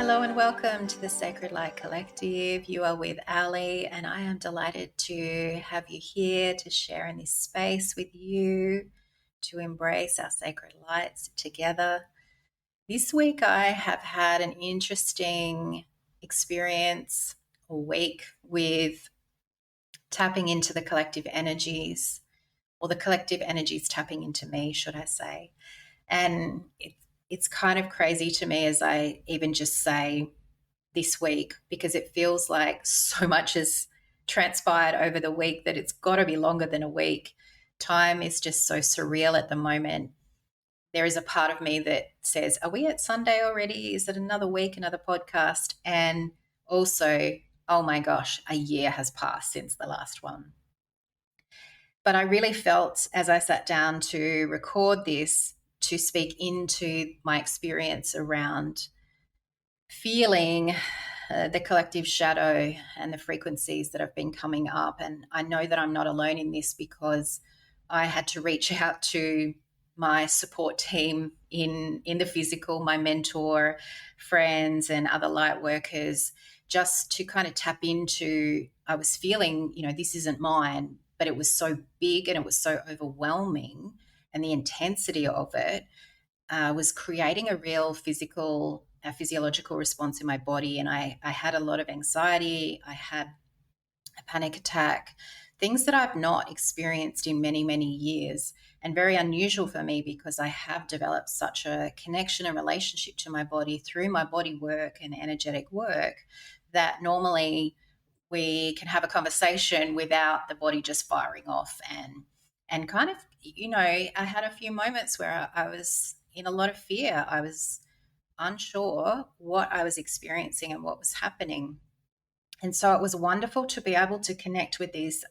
Hello and welcome to the Sacred Light Collective. You are with Ali, and I am delighted to have you here to share in this space with you, to embrace our sacred lights together. This week, I have had an interesting experience or week with tapping into the collective energies, or the collective energies tapping into me, should I say. And it's kind of crazy to me as I even just say this week, because it feels like so much has transpired over the week that it's got to be longer than a week. Time is just so surreal at the moment. There is a part of me that says, are we at Sunday already? Is it another week, another podcast? And also, oh my gosh, a year has passed since the last one. But I really felt as I sat down to record this, to speak into my experience around feeling the collective shadow and the frequencies that have been coming up. And I know that I'm not alone in this, because I had to reach out to my support team in the physical, my mentor, friends, and other light workers, just to kind of tap into, I was feeling, this isn't mine, but it was so big and it was so overwhelming, and the intensity of it was creating a real physiological response in my body. And I had a lot of anxiety. I had a panic attack, things that I've not experienced in many, many years, and very unusual for me, because I have developed such a connection and relationship to my body through my body work and energetic work, that normally we can have a conversation without the body just firing off. And kind of, I had a few moments where I was in a lot of fear. I was unsure what I was experiencing and what was happening. And so it was wonderful to be able to connect with these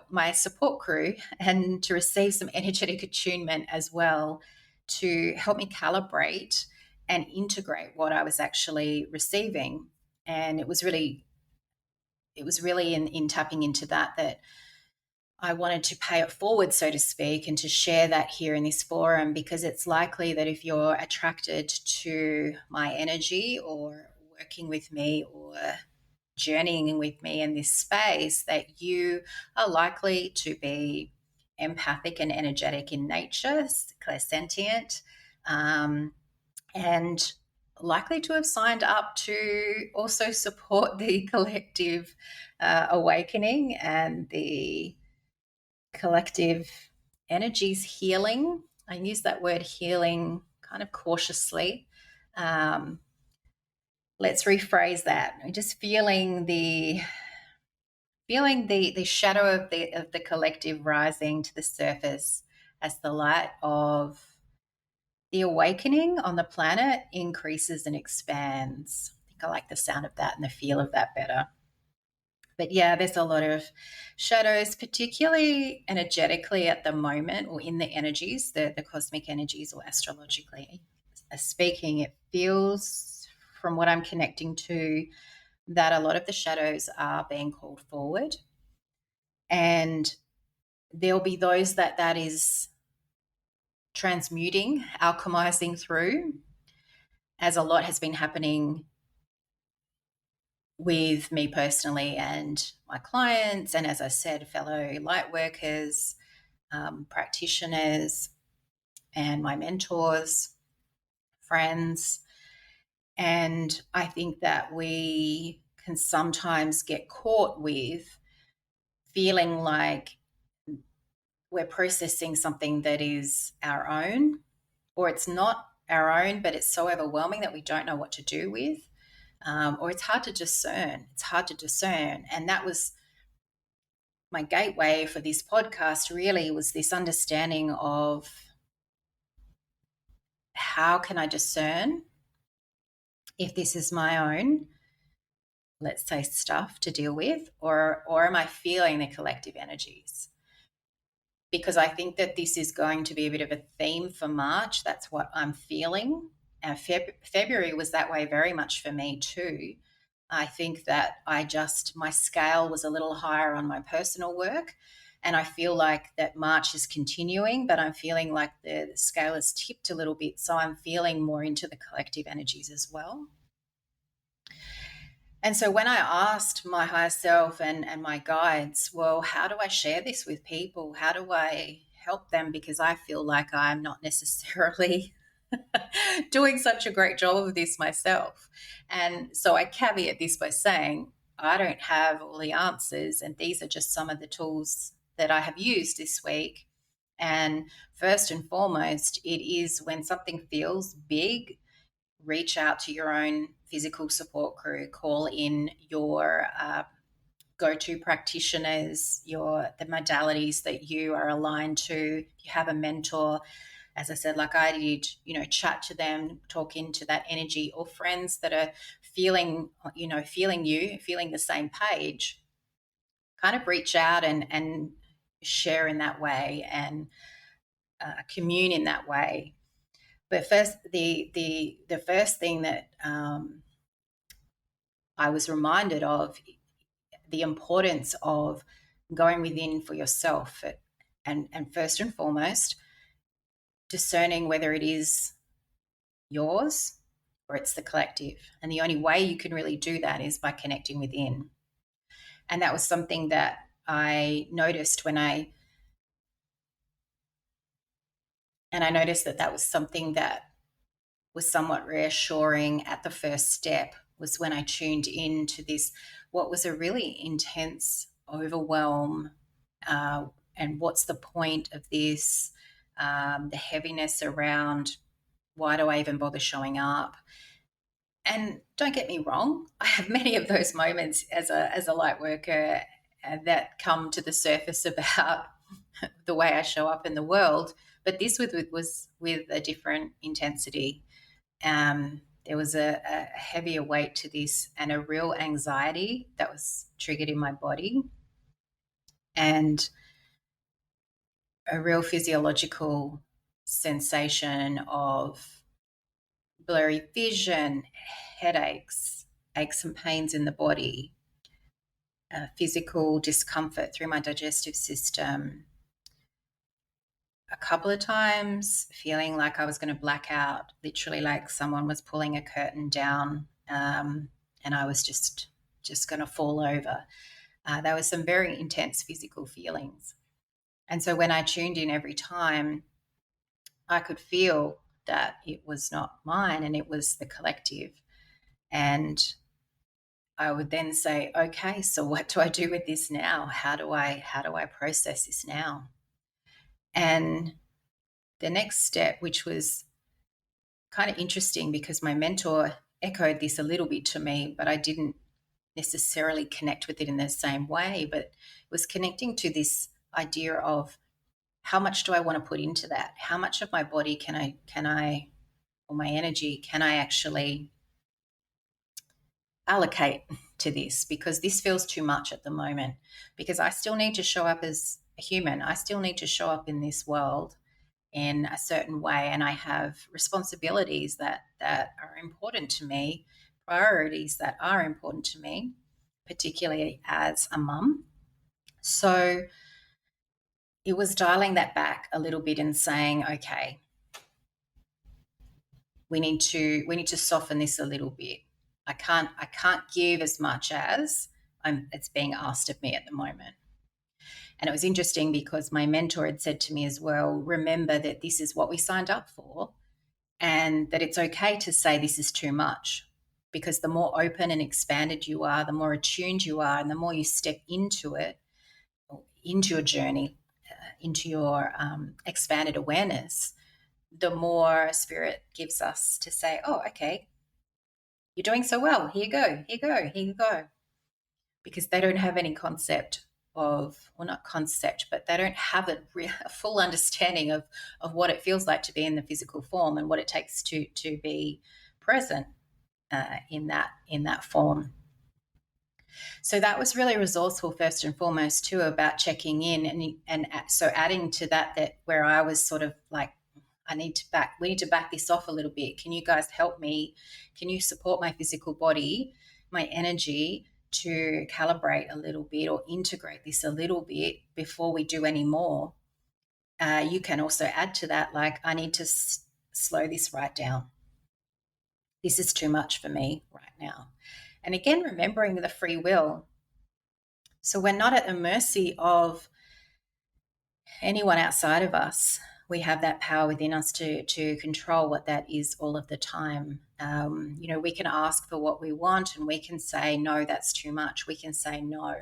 my support crew, and to receive some energetic attunement as well, to help me calibrate and integrate what I was actually receiving. And it was really in tapping into that I wanted to pay it forward, so to speak, and to share that here in this forum, because it's likely that if you're attracted to my energy, or working with me, or journeying with me in this space, that you are likely to be empathic and energetic in nature, clairsentient, and likely to have signed up to also support the collective awakening and the collective energies healing. I use that word healing kind of cautiously. Let's rephrase that. Just feeling the shadow of the collective rising to the surface as the light of the awakening on the planet increases and expands. I think I like the sound of that and the feel of that better. But yeah, there's a lot of shadows, particularly energetically at the moment, or in the energies, the cosmic energies, or astrologically speaking. It feels, from what I'm connecting to, that a lot of the shadows are being called forward. And there'll be those that is transmuting, alchemizing through, as a lot has been happening with me personally and my clients, and as I said, fellow light workers, practitioners, and my mentors, friends. And I think that we can sometimes get caught with feeling like we're processing something that is our own, or it's not our own, but it's so overwhelming that we don't know what to do with. Or it's hard to discern. And that was my gateway for this podcast, really, was this understanding of how can I discern if this is my own, let's say, stuff to deal with, or am I feeling the collective energies? Because I think that this is going to be a bit of a theme for March. That's what I'm feeling. February was that way very much for me too. I think that my scale was a little higher on my personal work, And I feel like that March is continuing, but I'm feeling like the scale has tipped a little bit. So I'm feeling more into the collective energies as well. And so when I asked my higher self and my guides, well, how do I share this with people? How do I help them? Because I feel like I'm not necessarily doing such a great job of this myself. And so I caveat this by saying, I don't have all the answers, and these are just some of the tools that I have used this week. And first and foremost, it is when something feels big, reach out to your own physical support crew, call in your go-to practitioners, the modalities that you are aligned to. If you have a mentor, as I said, like I did, chat to them, talk into that energy, or friends that are feeling the same page, kind of reach out and share in that way and commune in that way. But first, the first thing that I was reminded of, the importance of going within for yourself, and first and foremost, discerning whether it is yours or it's the collective. And the only way you can really do that is by connecting within. And that was something that I noticed I noticed that was something that was somewhat reassuring at the first step, was when I tuned into this, what was a really intense overwhelm, and what's the point of this, the heaviness around why do I even bother showing up? And don't get me wrong, I have many of those moments as a light worker that come to the surface about the way I show up in the world. But this was with a different intensity. There was a heavier weight to this, and a real anxiety that was triggered in my body, and a real physiological sensation of blurry vision, headaches, aches and pains in the body, physical discomfort through my digestive system. A couple of times feeling like I was going to black out, literally like someone was pulling a curtain down, and I was just going to fall over. There were some very intense physical feelings. And so when I tuned in every time, I could feel that it was not mine and it was the collective. And I would then say, okay, so what do I do with this now? How do I process this now? And the next step, which was kind of interesting because my mentor echoed this a little bit to me, but I didn't necessarily connect with it in the same way, but it was connecting to this idea of, how much do I want to put into that? How much of my body can I, or my energy, can I actually allocate to this? Because this feels too much at the moment, because I still need to show up as a human. I still need to show up in this world in a certain way, and I have responsibilities that are important to me, priorities that are important to me, particularly as a mum. So it was dialing that back a little bit and saying, okay, we need to soften this a little bit. I can't give as much as it's being asked of me at the moment. And it was interesting because my mentor had said to me as well, remember that this is what we signed up for, and that it's okay to say this is too much, because the more open and expanded you are, the more attuned you are, and the more you step into it, into your journey, into your expanded awareness, the more spirit gives us to say, oh, okay, you're doing so well. Here you go, here you go, here you go. Because they don't have any concept of, well, not concept, but they don't have a full understanding of what it feels like to be in the physical form and what it takes to be present in that form. So that was really resourceful, first and foremost, too, about checking in, and so adding to that where I was sort of like, we need to back this off a little bit. Can you guys help me? Can you support my physical body, my energy, to calibrate a little bit or integrate this a little bit before we do any more, you can also add to that, like, I need to slow this right down. This is too much for me right now. And again, remembering the free will. So we're not at the mercy of anyone outside of us. We have that power within us to control what that is all of the time. We can ask for what we want and we can say, no, that's too much. We can say no.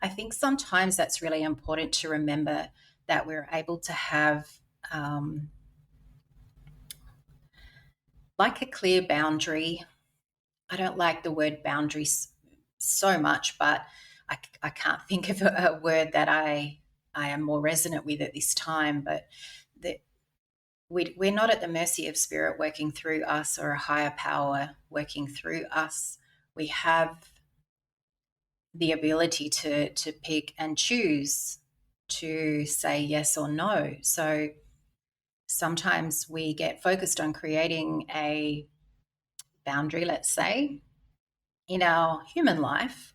I think sometimes that's really important to remember, that we're able to have like a clear boundary. I don't like the word boundaries so much, but I can't think of a word that I am more resonant with at this time. But that we're not at the mercy of spirit working through us or a higher power working through us. We have the ability to pick and choose to say yes or no. So sometimes we get focused on creating a boundary, let's say, in our human life,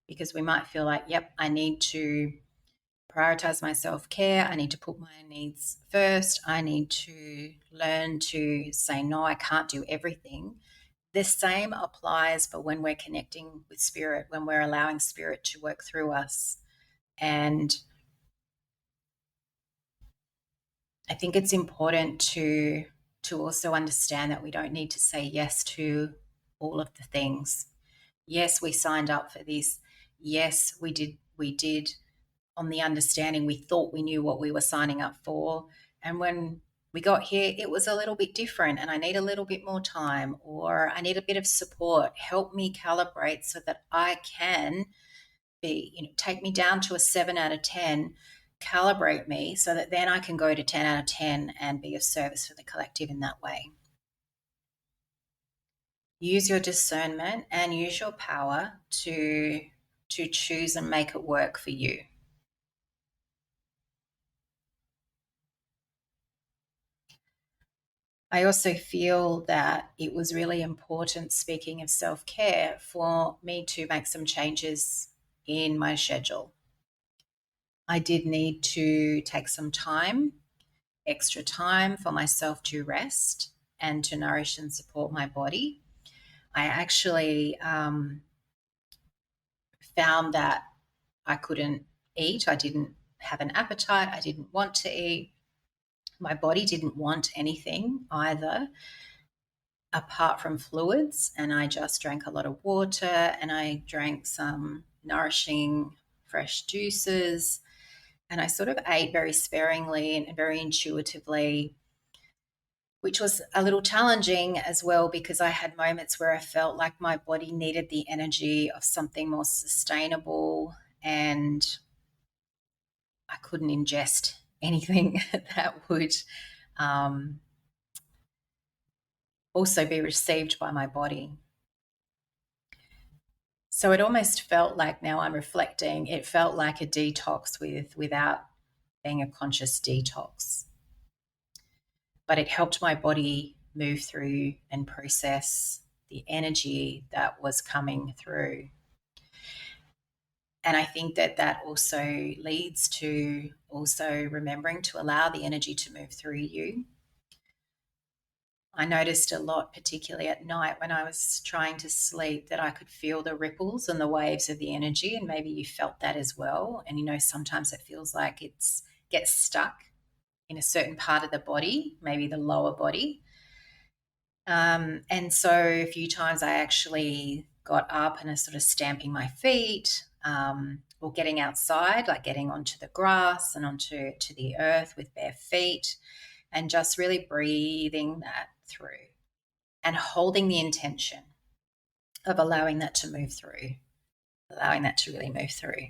because we might feel like, yep, I need to prioritize my self-care. I need to put my needs first. I need to learn to say, no, I can't do everything. The same applies for when we're connecting with spirit, when we're allowing spirit to work through us. And I think it's important to also understand that we don't need to say yes to all of the things. Yes, we signed up for this. Yes, we did on the understanding we thought we knew what we were signing up for. And when we got here, it was a little bit different and I need a little bit more time, or I need a bit of support. Help me calibrate so that I can be, take me down to a 7 out of 10, calibrate me so that then I can go to 10 out of 10 and be of service for the collective in that way. Use your discernment and use your power to choose and make it work for you. I also feel that it was really important, speaking of self-care, for me to make some changes in my schedule. I did need to take some time, extra time for myself to rest and to nourish and support my body. I actually found that I couldn't eat. I didn't have an appetite. I didn't want to eat. My body didn't want anything either, apart from fluids. And I just drank a lot of water and I drank some nourishing fresh juices. And I sort of ate very sparingly and very intuitively, which was a little challenging as well, because I had moments where I felt like my body needed the energy of something more sustainable and I couldn't ingest anything that would also be received by my body. So it almost felt like, now I'm reflecting, it felt like a detox without being a conscious detox. But it helped my body move through and process the energy that was coming through. And I think that also leads to also remembering to allow the energy to move through you. I noticed a lot, particularly at night when I was trying to sleep, that I could feel the ripples and the waves of the energy. And maybe you felt that as well. And, sometimes it feels like it gets stuck in a certain part of the body, maybe the lower body. And so a few times I actually got up and I sort of stamping my feet, or getting outside, like getting onto the grass and onto the earth with bare feet, and just really breathing that through and holding the intention of allowing that to move through, allowing that to really move through.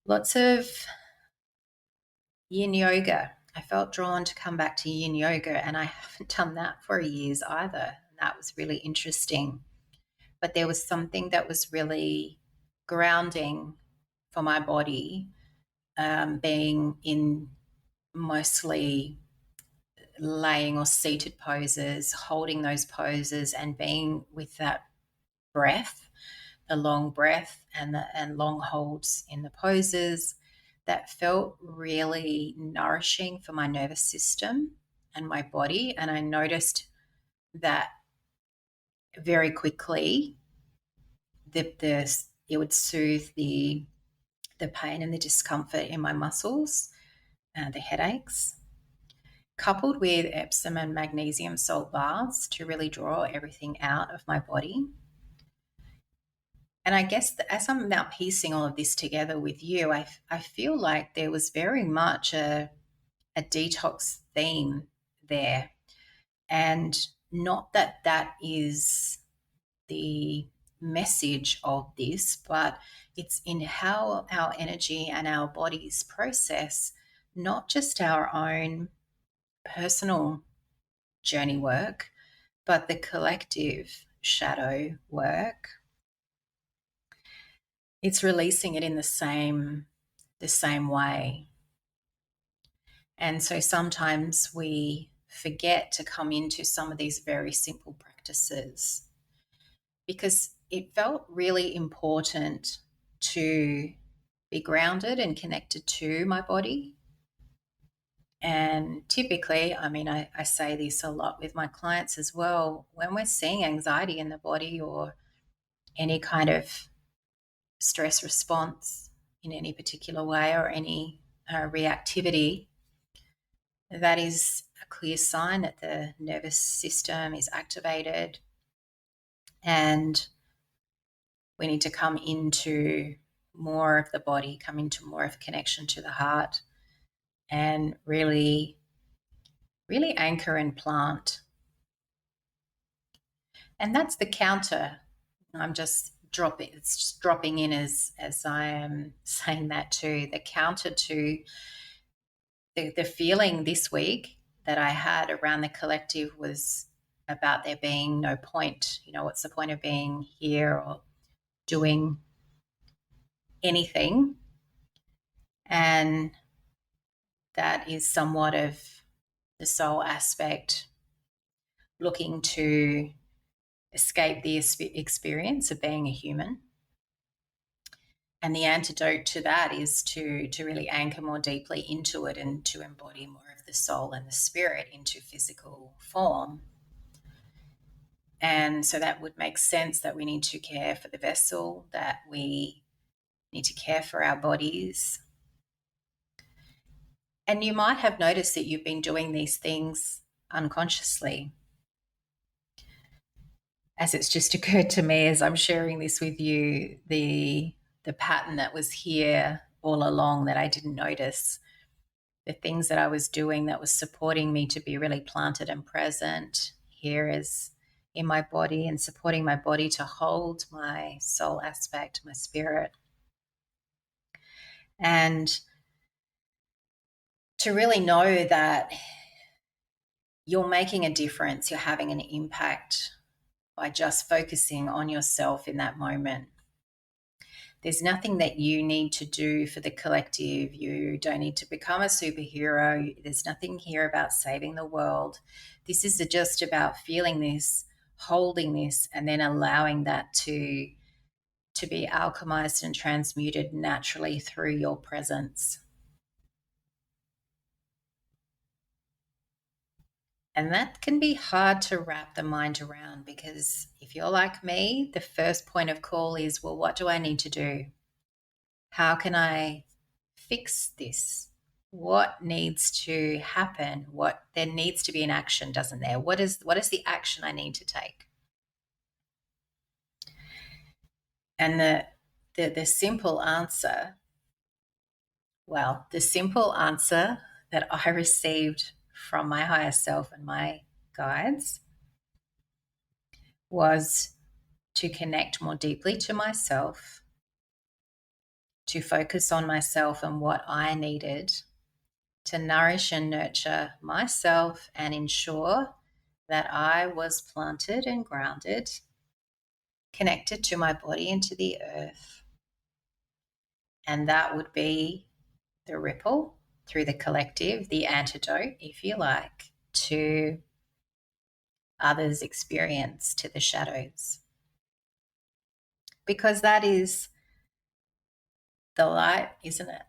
Lots of yin yoga. I felt drawn to come back to yin yoga, and I haven't done that for years either. That was really interesting. But there was something that was really grounding for my body, being in mostly laying or seated poses, holding those poses and being with that breath the long breath and long holds in the poses that felt really nourishing for my nervous system and my body. And I noticed that very quickly it would soothe the pain and the discomfort in my muscles, the headaches, coupled with Epsom and magnesium salt baths to really draw everything out of my body. And I guess that as I'm now piecing all of this together with you, I feel like there was very much a detox theme there. And not that that is the message of this, but it's in how our energy and our bodies process not just our own personal journey work, but the collective shadow work. It's releasing it in the same way. And so sometimes we forget to come into some of these very simple practices because it felt really important to be grounded and connected to my body. And typically, I mean, I say this a lot with my clients as well, when we're seeing anxiety in the body or any kind of stress response in any particular way or any reactivity, that is a clear sign that the nervous system is activated and we need to come into more of the body, come into more of connection to the heart and really, really anchor and plant. And that's the counter. I'm just dropping in as I am saying that too. The counter to the feeling this week that I had around the collective was about there being no point. You know, what's the point of being here or doing anything? And that is somewhat of the soul aspect, looking to escape the experience of being a human. And the antidote to that is to really anchor more deeply into it and to embody more of the soul and the spirit into physical form. And so that would make sense that we need to care for the vessel, that we need to care for our bodies. And you might have noticed that you've been doing these things unconsciously. As it's just occurred to me as I'm sharing this with you, the pattern that was here all along that I didn't notice, the things that I was doing that was supporting me to be really planted and present here is in my body and supporting my body to hold my soul aspect, my spirit. And to really know that you're making a difference, you're having an impact by just focusing on yourself in that moment. There's nothing that you need to do for the collective. You don't need to become a superhero. There's nothing here about saving the world. This is just about feeling this, holding this, and then allowing that to be alchemized and transmuted naturally through your presence. And that can be hard to wrap the mind around because if you're like me, the first point of call is, well, what do I need to do? How can I fix this? What needs to happen? There needs to be an action, doesn't there? What is the action I need to take? And the simple answer, the simple answer that I received from my higher self and my guides was to connect more deeply to myself, to focus on myself and what I needed to nourish and nurture myself and ensure that I was planted and grounded, connected to my body and to the earth. And that would be the ripple through the collective, the antidote, if you like, to others' experience, to the shadows. because that is the light, isn't it?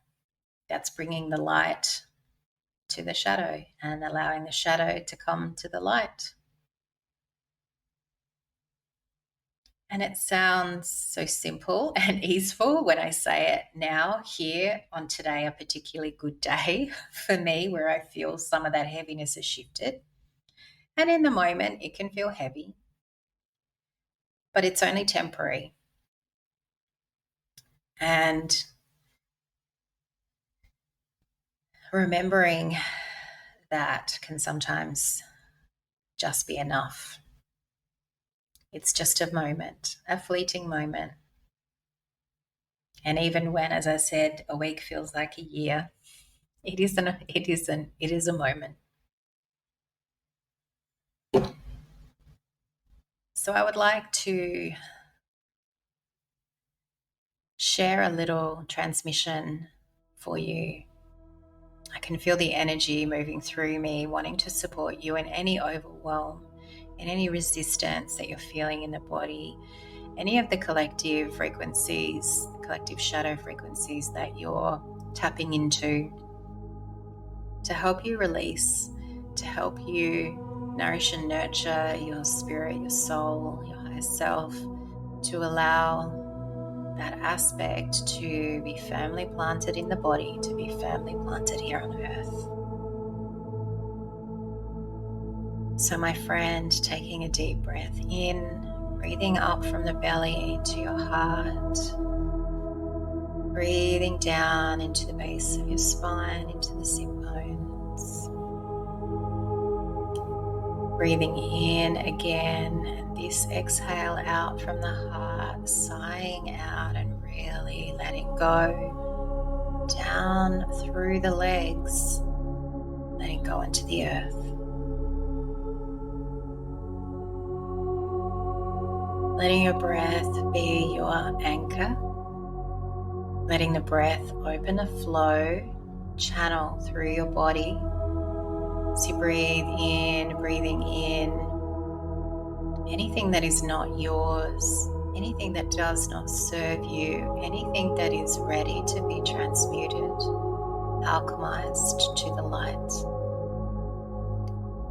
That's bringing the light to the shadow and allowing the shadow to come to the light. And it sounds so simple and easeful when I say it now, here on today, a particularly good day for me, where I feel some of that heaviness has shifted. And in the moment, it can feel heavy, but it's only temporary. And remembering that can sometimes just be enough. It's just a moment, a fleeting moment. And even when, as I said, a week feels like a year, it is a moment. So I would like to share a little transmission for you. I can feel the energy moving through me, wanting to support you in any overwhelm, in any resistance that you're feeling in the body, any of the collective frequencies, collective shadow frequencies that you're tapping into, to help you release, to help you nourish and nurture your spirit, your soul, your higher self, to allow that aspect to be firmly planted in the body, to be firmly planted here on earth. So my friend, taking a deep breath in, breathing up from the belly into your heart, breathing down into the base of your spine, into the sit bones, breathing in again, and this exhale out from the heart, sighing out and really letting go down through the legs, letting go into the earth. Letting your breath be your anchor, letting the breath open a flow, channel through your body. As you breathing in anything that is not yours, anything that does not serve you, anything that is ready to be transmuted, alchemized to the light.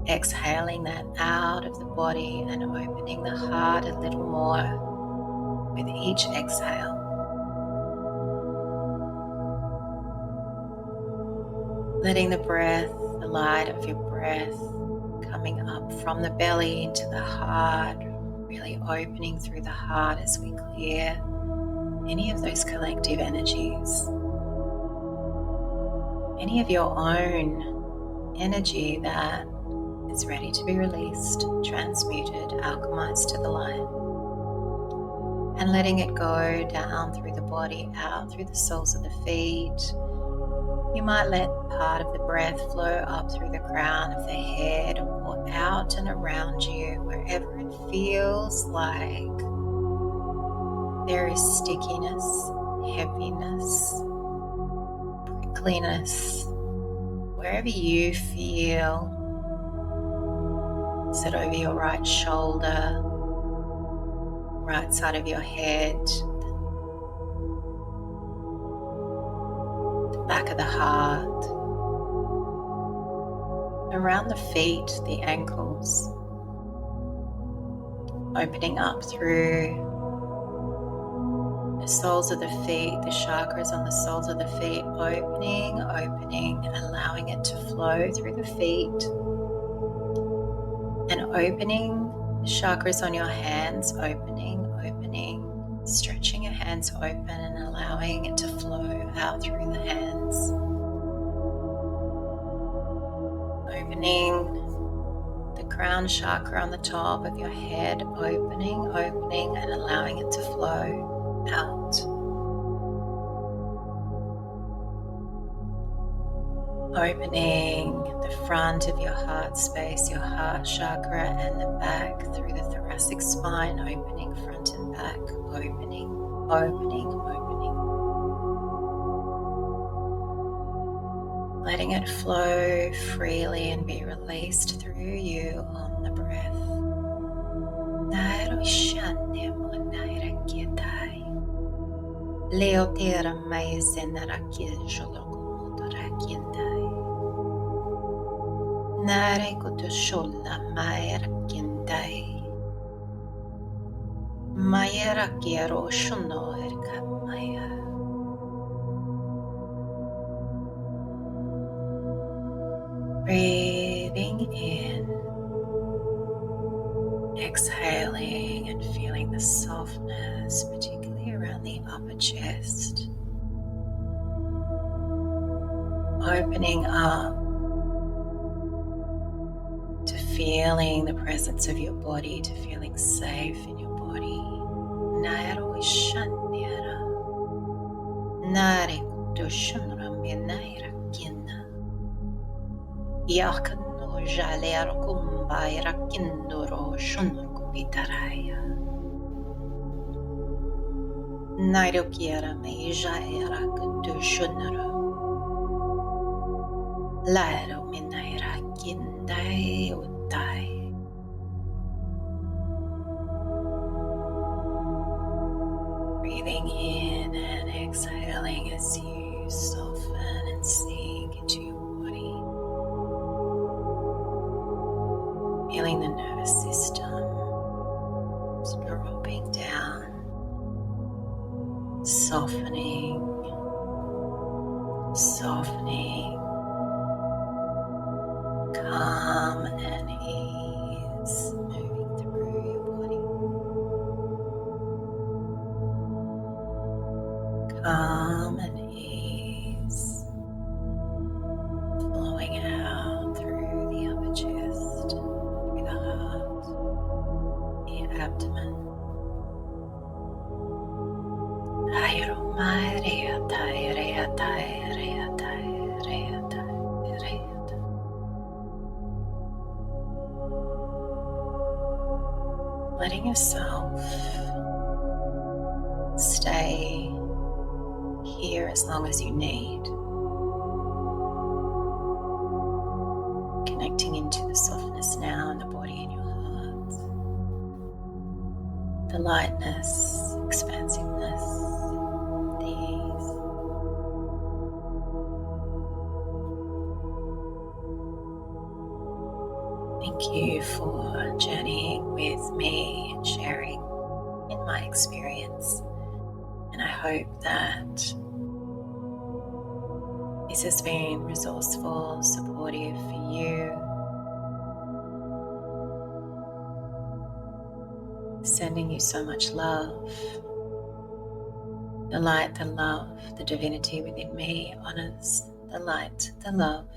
Exhaling that out of the body and opening the heart a little more with each exhale. Letting the breath, the light of your breath, coming up from the belly into the heart, really opening through the heart as we clear any of those collective energies, any of your own energy that is ready to be released, transmuted, alchemized to the light. And letting it go down through the body, out through the soles of the feet. You might let part of the breath flow up through the crown of the head or out and around you, wherever it feels like there is stickiness, heaviness, prickliness, wherever you feel. Sit over your right shoulder, right side of your head, the back of the heart, around the feet, the ankles, opening up through the soles of the feet, the chakras on the soles of the feet, opening, allowing it to flow through the feet. And opening the chakras on your hands, opening, stretching your hands open and allowing it to flow out through the hands. Opening the crown chakra on the top of your head, opening and allowing it to flow out. Opening the front of your heart space, your heart chakra, and the back through the thoracic spine, opening front and back, opening. Letting it flow freely and be released through you on the breath. Leotera maisenara kiejolokumotara kindai. Nare kutusholla maera kindai. Mayera kiero shuno erkamaya. Breathing in, exhaling and feeling the softness, particularly around the upper chest. Opening up to feeling the presence of your body, to feeling safe in your body. Nairo ishanera. Nare kutushunra minaira kinna. Yakano jalero kumbaira kindoro shunur kupitaraya. Nairo kiera meija era kutushunra. Laro minaira kindai utai. Breathing in and exhaling as you soften and sink into your body. Feeling the nervous system dropping down, softening, softening, calm and ease moving through your body. Calm and ease flowing out through the upper chest, through the heart, the abdomen. Letting yourself stay here as long as you need. Connecting into the softness now in the body and your heart. The lightness, expansiveness, the ease. Thank you for journeying with me and sharing in my experience. And I hope that this has been resourceful, supportive for you. Sending you so much love. The light, the love, the divinity within me honors the light, the love,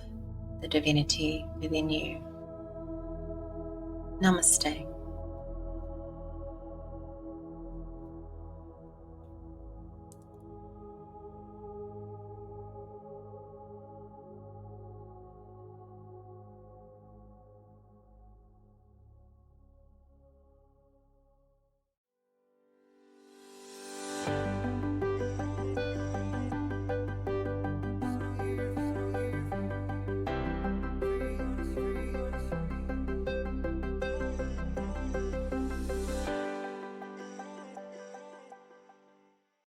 the divinity within you. Namaste.